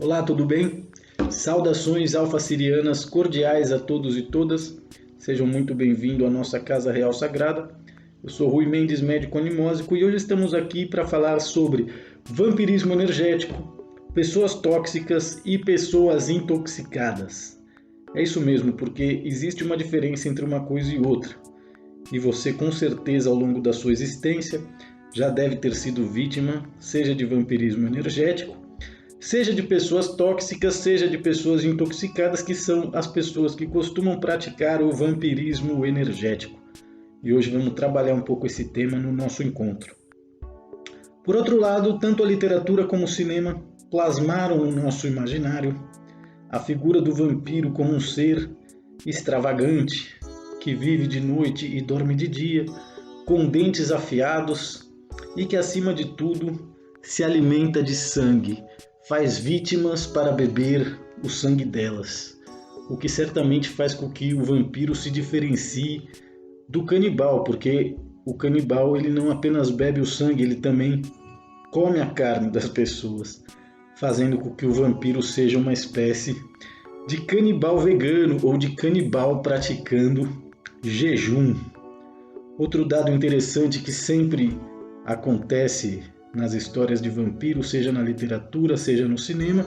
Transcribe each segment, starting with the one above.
Olá, tudo bem? Saudações alfa-sirianas cordiais a todos e todas. Sejam muito bem-vindos à nossa Casa Real Sagrada. Eu sou Rui Mendes, médico animósico, e hoje estamos aqui para falar sobre vampirismo energético, pessoas tóxicas e pessoas intoxicadas. É isso mesmo, porque existe uma diferença entre uma coisa e outra. E você, com certeza, ao longo da sua existência, já deve ter sido vítima, seja de vampirismo energético, seja de pessoas tóxicas, seja de pessoas intoxicadas, que são as pessoas que costumam praticar o vampirismo energético. E hoje vamos trabalhar um pouco esse tema no nosso encontro. Por outro lado, tanto a literatura como o cinema plasmaram no nosso imaginário a figura do vampiro como um ser extravagante, que vive de noite e dorme de dia, com dentes afiados e que, acima de tudo, se alimenta de sangue, faz vítimas para beber o sangue delas, o que certamente faz com que o vampiro se diferencie do canibal, porque o canibal ele não apenas bebe o sangue, ele também come a carne das pessoas, fazendo com que o vampiro seja uma espécie de canibal vegano ou de canibal praticando jejum. Outro dado interessante que sempre acontece nas histórias de vampiro, seja na literatura, seja no cinema,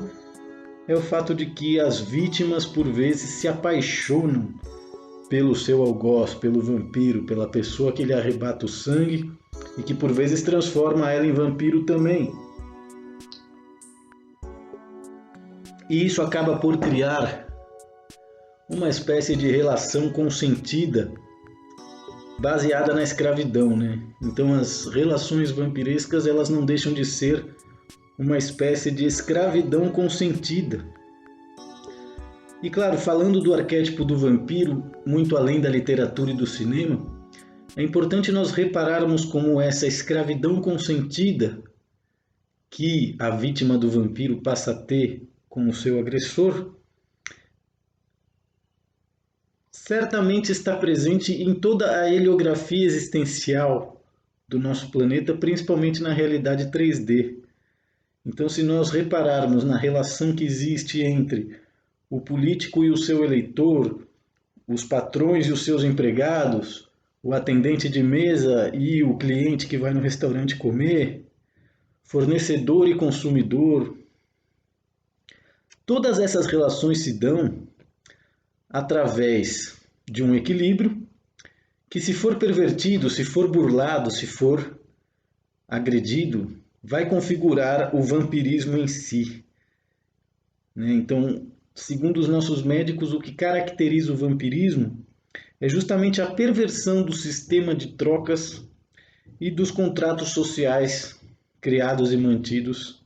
é o fato de que as vítimas por vezes se apaixonam pelo seu algoz, pelo vampiro, pela pessoa que lhe arrebata o sangue e que por vezes transforma ela em vampiro também. E isso acaba por criar uma espécie de relação consentida baseada na escravidão, né? Então as relações vampirescas elas não deixam de ser uma espécie de escravidão consentida. E claro, falando do arquétipo do vampiro, muito além da literatura e do cinema, é importante nós repararmos como essa escravidão consentida que a vítima do vampiro passa a ter com o seu agressor certamente está presente em toda a heliografia existencial do nosso planeta, principalmente na realidade 3D. Então, se nós repararmos na relação que existe entre o político e o seu eleitor, os patrões e os seus empregados, o atendente de mesa e o cliente que vai no restaurante comer, fornecedor e consumidor, todas essas relações se dão através de um equilíbrio que, se for pervertido, se for burlado, se for agredido, vai configurar o vampirismo em si. Então, segundo os nossos médicos, o que caracteriza o vampirismo é justamente a perversão do sistema de trocas e dos contratos sociais criados e mantidos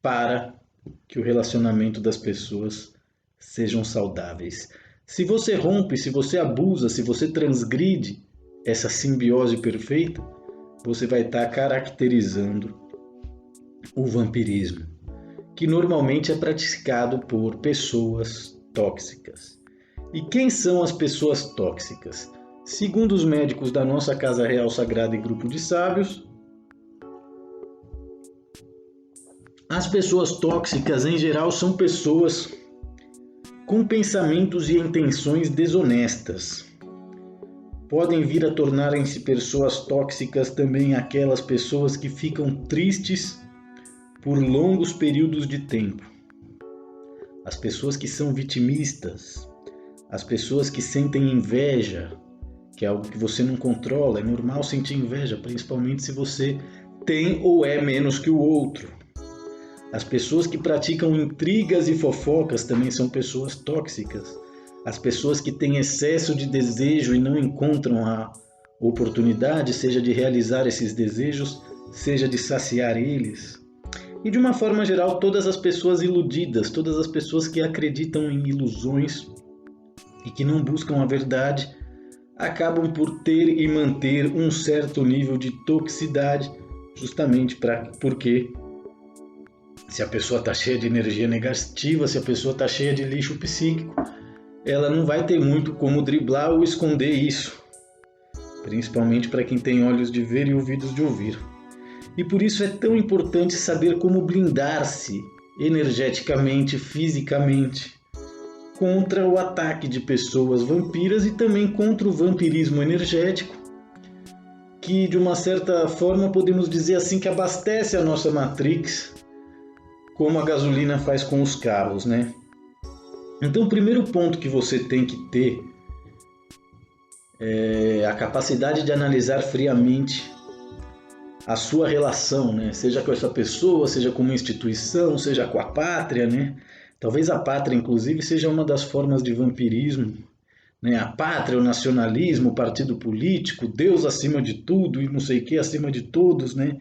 para que o relacionamento das pessoas sejam saudáveis. Se você rompe, se você abusa, se você transgride essa simbiose perfeita, você vai estar caracterizando o vampirismo, que normalmente é praticado por pessoas tóxicas. E quem são as pessoas tóxicas? Segundo os médicos da nossa Casa Real Sagrada e Grupo de Sábios, as pessoas tóxicas em geral são pessoas com pensamentos e intenções desonestas. Podem vir a tornarem-se pessoas tóxicas também aquelas pessoas que ficam tristes por longos períodos de tempo. As pessoas que são vitimistas, as pessoas que sentem inveja, que é algo que você não controla, é normal sentir inveja, principalmente se você tem ou é menos que o outro. As pessoas que praticam intrigas e fofocas também são pessoas tóxicas. As pessoas que têm excesso de desejo e não encontram a oportunidade, seja de realizar esses desejos, seja de saciar eles. E de uma forma geral, todas as pessoas iludidas, todas as pessoas que acreditam em ilusões e que não buscam a verdade, acabam por ter e manter um certo nível de toxicidade, justamente porque se a pessoa está cheia de energia negativa, se a pessoa está cheia de lixo psíquico, ela não vai ter muito como driblar ou esconder isso, principalmente para quem tem olhos de ver e ouvidos de ouvir. E por isso é tão importante saber como blindar-se energeticamente, fisicamente, contra o ataque de pessoas vampiras e também contra o vampirismo energético, que de uma certa forma podemos dizer assim que abastece a nossa Matrix, como a gasolina faz com os carros, né? Então o primeiro ponto que você tem que ter é a capacidade de analisar friamente a sua relação, né? Seja com essa pessoa, seja com uma instituição, seja com a pátria, né? Talvez a pátria, inclusive, seja uma das formas de vampirismo, né? A pátria, o nacionalismo, o partido político, Deus acima de tudo e não sei o que acima de todos, né?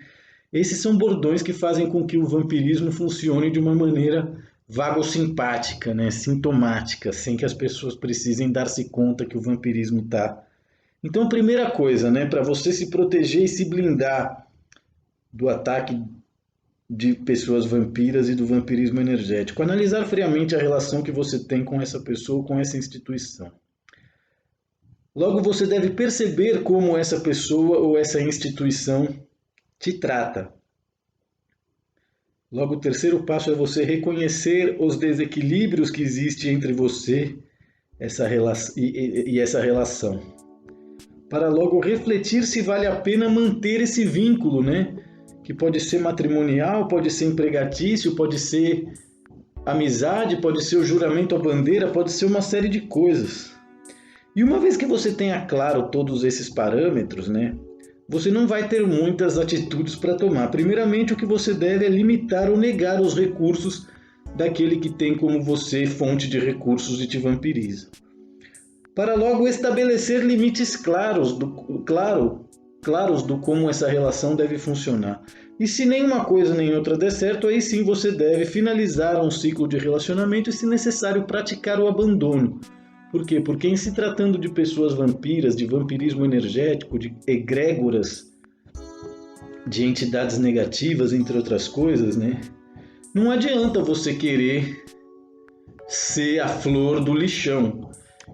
Esses são bordões que fazem com que o vampirismo funcione de uma maneira vagosimpática, né? Sintomática, sem que as pessoas precisem dar-se conta que o vampirismo está. Então, a primeira coisa, né, para você se proteger e se blindar do ataque de pessoas vampiras e do vampirismo energético, analisar friamente a relação que você tem com essa pessoa, com essa instituição. Logo, você deve perceber como essa pessoa ou essa instituição te trata. Logo, o terceiro passo é você reconhecer os desequilíbrios que existem entre você e essa relação. Para logo refletir se vale a pena manter esse vínculo, né? Que pode ser matrimonial, pode ser empregatício, pode ser amizade, pode ser o juramento à bandeira, pode ser uma série de coisas. E uma vez que você tenha claro todos esses parâmetros, né, você não vai ter muitas atitudes para tomar. Primeiramente, o que você deve é limitar ou negar os recursos daquele que tem como você fonte de recursos e te vampiriza. Para logo estabelecer limites claros do como essa relação deve funcionar. E se nenhuma coisa nem outra der certo, aí sim você deve finalizar um ciclo de relacionamento e, se necessário, praticar o abandono. Por quê? Porque em se tratando de pessoas vampiras, de vampirismo energético, de egrégoras, de entidades negativas, entre outras coisas, né? Não adianta você querer ser a flor do lixão.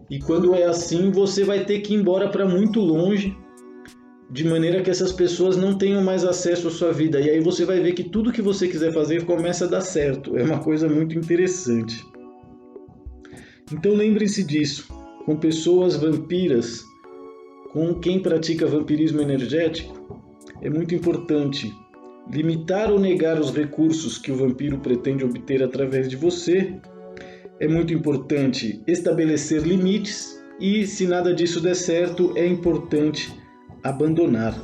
E quando é assim, você vai ter que ir embora para muito longe, de maneira que essas pessoas não tenham mais acesso à sua vida. E aí você vai ver que tudo que você quiser fazer começa a dar certo. É uma coisa muito interessante. Então lembre-se disso. Com pessoas vampiras, com quem pratica vampirismo energético, é muito importante limitar ou negar os recursos que o vampiro pretende obter através de você. É muito importante estabelecer limites e, se nada disso der certo, é importante abandonar.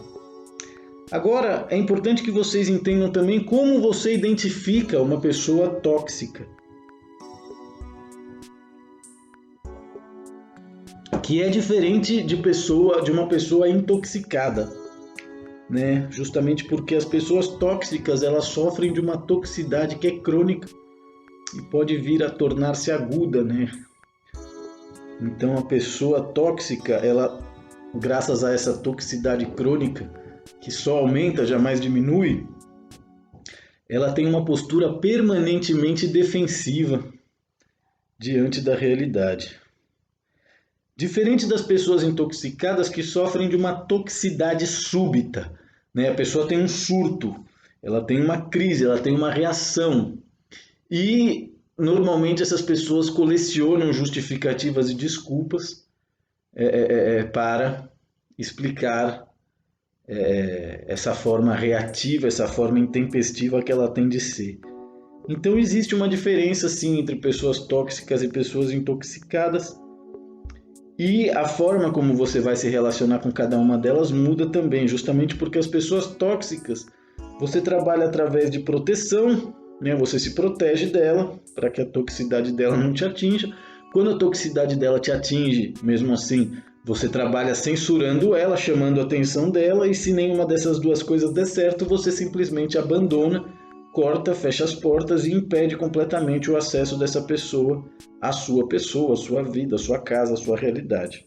Agora, é importante que vocês entendam também como você identifica uma pessoa tóxica, que é diferente de uma pessoa intoxicada, né? Justamente porque as pessoas tóxicas, elas sofrem de uma toxicidade que é crônica e pode vir a tornar-se aguda, né? Então a pessoa tóxica, ela, graças a essa toxicidade crônica, que só aumenta, jamais diminui, ela tem uma postura permanentemente defensiva diante da realidade. Diferente das pessoas intoxicadas que sofrem de uma toxicidade súbita, né? A pessoa tem um surto, ela tem uma crise, ela tem uma reação. E normalmente essas pessoas colecionam justificativas e desculpas para explicar essa forma reativa, essa forma intempestiva que ela tem de ser. Então existe uma diferença sim entre pessoas tóxicas e pessoas intoxicadas. E a forma como você vai se relacionar com cada uma delas muda também, justamente porque as pessoas tóxicas, você trabalha através de proteção, né? Você se protege dela para que a toxicidade dela não te atinja. Quando a toxicidade dela te atinge, mesmo assim, você trabalha censurando ela, chamando a atenção dela, e se nenhuma dessas duas coisas der certo, você simplesmente abandona, corta, fecha as portas e impede completamente o acesso dessa pessoa à sua vida, à sua casa, à sua realidade.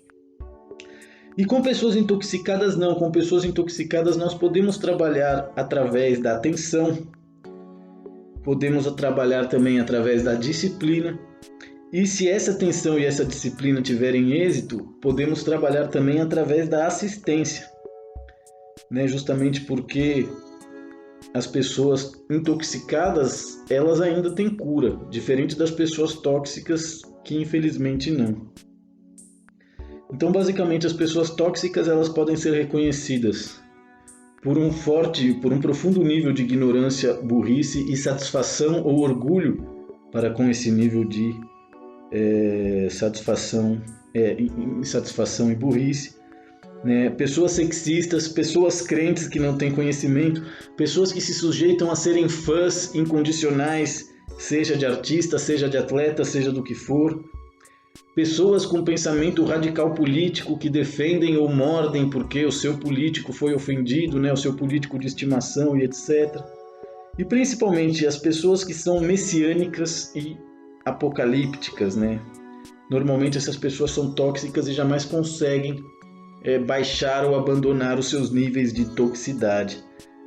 E com pessoas intoxicadas não, com pessoas intoxicadas nós podemos trabalhar através da atenção, podemos trabalhar também através da disciplina, e se essa atenção e essa disciplina tiverem êxito, podemos trabalhar também através da assistência, né? Justamente porque as pessoas intoxicadas, elas ainda têm cura, diferente das pessoas tóxicas que infelizmente não. Então, basicamente, as pessoas tóxicas elas podem ser reconhecidas por um profundo nível de ignorância, burrice e satisfação ou orgulho para com esse nível de insatisfação e burrice. Né? Pessoas sexistas, pessoas crentes que não têm conhecimento, pessoas que se sujeitam a serem fãs incondicionais, seja de artista, seja de atleta, seja do que for. Pessoas com pensamento radical político que defendem ou mordem porque o seu político foi ofendido, né? O seu político de estimação e etc. E principalmente as pessoas que são messiânicas e apocalípticas, né? Normalmente essas pessoas são tóxicas e jamais conseguem baixar ou abandonar os seus níveis de toxicidade.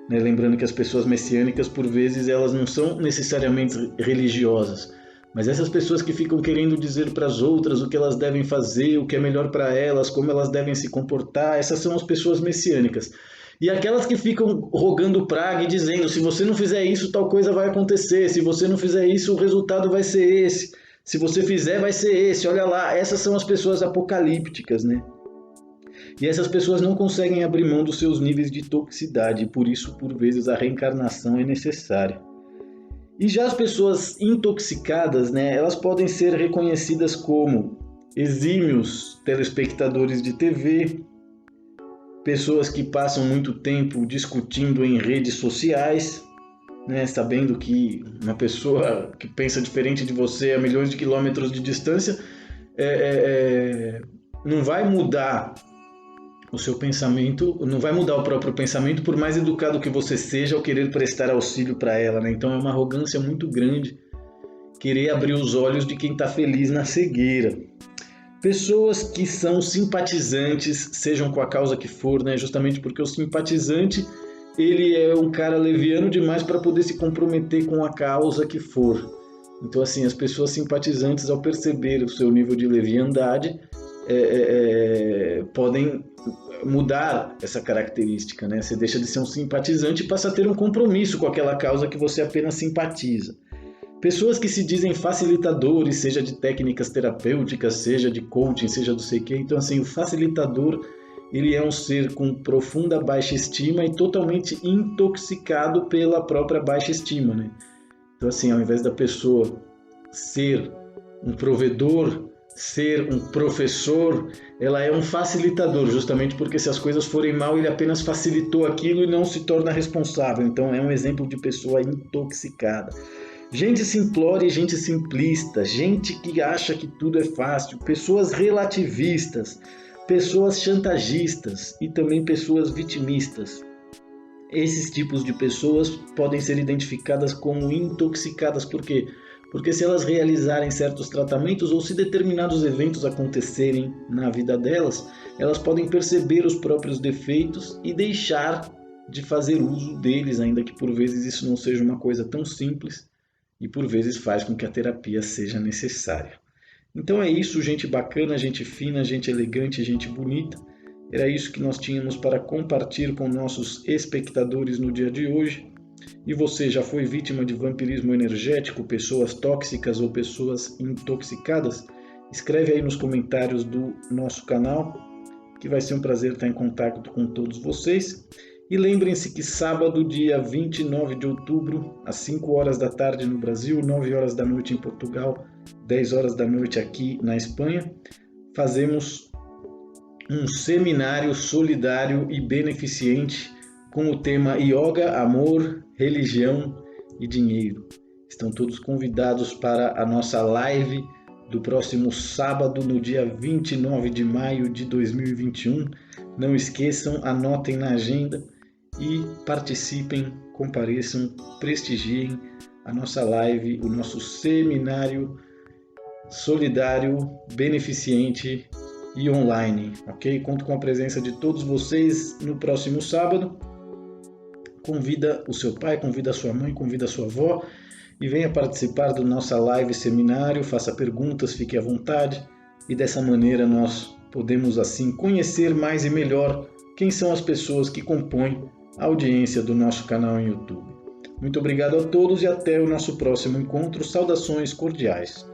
Né? Lembrando que as pessoas messiânicas, por vezes, elas não são necessariamente religiosas, mas essas pessoas que ficam querendo dizer para as outras o que elas devem fazer, o que é melhor para elas, como elas devem se comportar, essas são as pessoas messiânicas. E aquelas que ficam rogando praga e dizendo, se você não fizer isso, tal coisa vai acontecer, se você não fizer isso, o resultado vai ser esse, se você fizer, vai ser esse, olha lá, essas são as pessoas apocalípticas, né? E essas pessoas não conseguem abrir mão dos seus níveis de toxicidade, e por isso, por vezes, a reencarnação é necessária. E já as pessoas intoxicadas, né, elas podem ser reconhecidas como exímios telespectadores de TV, pessoas que passam muito tempo discutindo em redes sociais, né, sabendo que uma pessoa que pensa diferente de você a milhões de quilômetros de distância não vai mudar o seu pensamento, não vai mudar o próprio pensamento, por mais educado que você seja ao querer prestar auxílio para ela, né? Então é uma arrogância muito grande querer abrir os olhos de quem está feliz na cegueira. Pessoas que são simpatizantes, sejam com a causa que for, né? Justamente porque o simpatizante ele é um cara leviano demais para poder se comprometer com a causa que for. Então, assim, as pessoas simpatizantes, ao perceber o seu nível de leviandade, podem mudar essa característica, né? Você deixa de ser um simpatizante e passa a ter um compromisso com aquela causa que você apenas simpatiza. Pessoas que se dizem facilitadores, seja de técnicas terapêuticas, seja de coaching, seja do sei quê. Então, assim, o facilitador, ele é um ser com profunda baixa estima e totalmente intoxicado pela própria baixa estima, né? Então, assim, ao invés da pessoa ser um provedor, ser um professor, ela é um facilitador, justamente porque se as coisas forem mal, ele apenas facilitou aquilo e não se torna responsável. Então é um exemplo de pessoa intoxicada. Gente simplória e gente simplista, gente que acha que tudo é fácil, pessoas relativistas, pessoas chantagistas e também pessoas vitimistas. Esses tipos de pessoas podem ser identificadas como intoxicadas, por quê? Porque se elas realizarem certos tratamentos ou se determinados eventos acontecerem na vida delas, elas podem perceber os próprios defeitos e deixar de fazer uso deles, ainda que por vezes isso não seja uma coisa tão simples e por vezes faz com que a terapia seja necessária. Então é isso, gente bacana, gente fina, gente elegante, gente bonita. Era isso que nós tínhamos para compartilhar com nossos espectadores no dia de hoje. E você já foi vítima de vampirismo energético, pessoas tóxicas ou pessoas intoxicadas? Escreve aí nos comentários do nosso canal, que vai ser um prazer estar em contato com todos vocês. E lembrem-se que sábado, dia 29 de outubro, às 5 horas da tarde no Brasil, 9 horas da noite em Portugal, 10 horas da noite aqui na Espanha, fazemos um seminário solidário e beneficente com o tema Yoga, Amor, Religião e Dinheiro. Estão todos convidados para a nossa live do próximo sábado, no dia 29 de maio de 2021. Não esqueçam, anotem na agenda e participem, compareçam, prestigiem a nossa live, o nosso seminário solidário, beneficente e online, ok? Conto com a presença de todos vocês no próximo sábado. Convida o seu pai, convida a sua mãe, convida a sua avó e venha participar do nossa live seminário, faça perguntas, fique à vontade e dessa maneira nós podemos assim conhecer mais e melhor quem são as pessoas que compõem a audiência do nosso canal em YouTube. Muito obrigado a todos e até o nosso próximo encontro. Saudações cordiais.